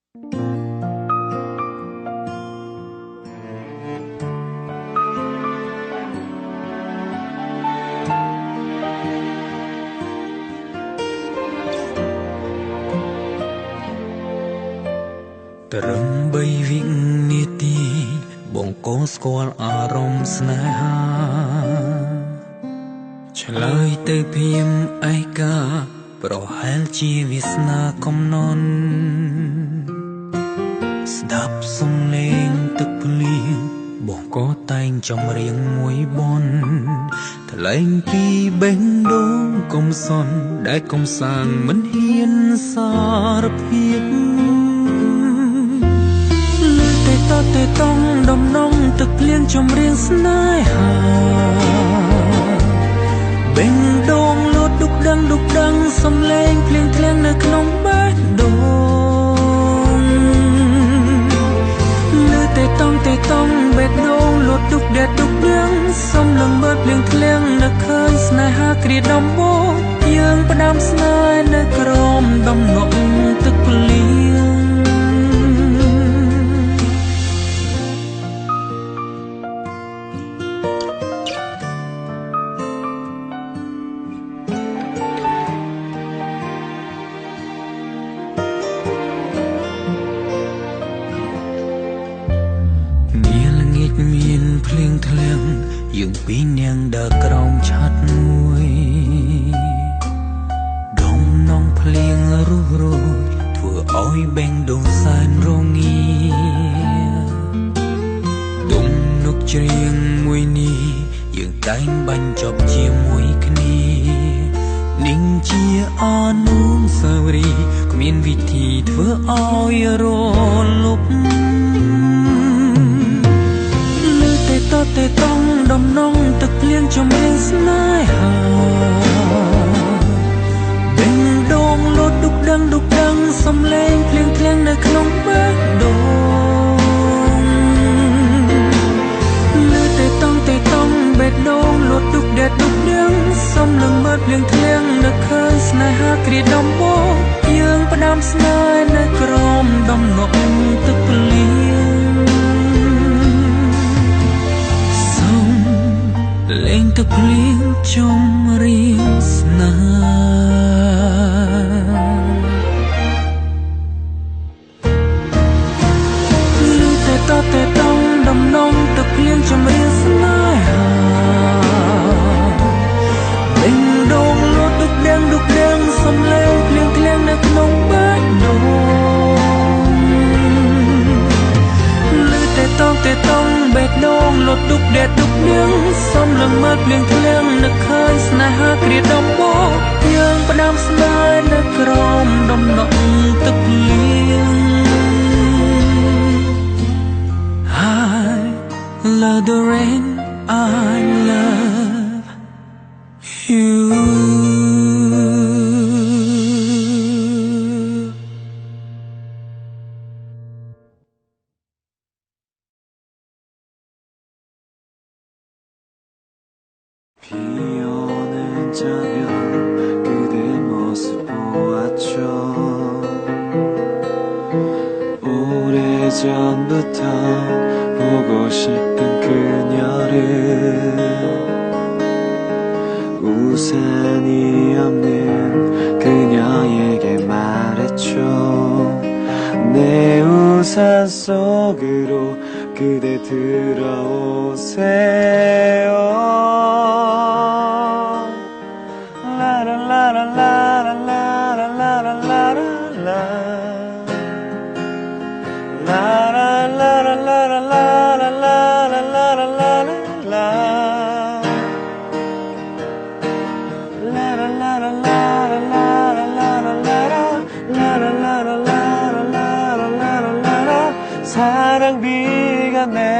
ត្រឹមបីវិនាទីបងកូនស្គាល់អារម្មណ៍ស្នេហាឆ្លើយទៅភ្លាមឯកាប្រហែលជាវាសនាកំណន់ស្ដាប់សំឡេងទឹកភ្លៀងបងក៏តែងចម្រៀងមួយបនថ្លែងពីបេះដូងកុំសន់ដែលកុំសាងមិនហ៊ានសារភាពតែតង់ដំណងទឹកភ្លៀងចម្រៀងស្នេហាបេះដូងលូតឌុកដឹងសំឡេងភ្លៀងធ្លាក់នៅក្នុងបេះដូងលើតែតង់បេះដូងលូតឌុកដឹងសំឡឹងមើលភ្លៀងធ្លាក់នៅឃើញស្នេហាគ្រាដំបូងយើងផ្ដាំស្នេហ៍នៅក្រោមដំណក់ទឹកភ្លៀងមានភ្លៀងធ្លាក់យើងពីរនាក់ដើរក្រោមឆ័ត្រមួយដងនងភ្លៀងរុះរួយធ្វើឲ្យបេះដូងសែនរងាទំនុកច្រៀងមួយនេះយើងតែងបាញ់ចប់ជាមួយគ្នានឹងជាអនុស្សាវរីយ៍គ្មានវិធីធ្វើឲ្យរលប់តែតង់ដំណងទឹកភ្លៀងចម្រៀងស្នេហាបេះដូងលូតឌុកដឹងសំឡេងភ្លៀងធ្លាក់នៅក្នុងបេះដូងលើតែតង់បេះដូងលូតឌុកដឹងសំឡឹងមើលភ្លៀងធ្លាក់នៅឃើញស្នេហាគ្រាដំបូងយើងផ្ដាំស្នេហ៍នៅក្រោមដំណក់ទឹកភ្លៀងលេងទឹកភ្លៀងចម្រៀងស្នេហ៍លើតែតង់ដំណងទឹកភ្លៀងចម្រៀងស្នេហាបេះដូងលូតឌុកដឹងសំឡេងភ្លៀងធ្លាក់នៅក្នុងបេះដូងលើតែតង់បេះដូងលូតឌុកដឹងសំឡឹងមើលភ្លៀងធ្លាក់នឹកឃើញស្នេហាគ្រាដំបូងយើងផ្ដាំស្នេហ៍នៅក្រោមដំណក់ទឹកភ្លៀង I love the rain I love you 비 오는 저녁 그대 모습 보았죠 오래전부터 보고 싶은 그녀를 우산이 없는 그녀에게 말했죠 내 우산 속으로 그대 들어오세요 사랑 비가 내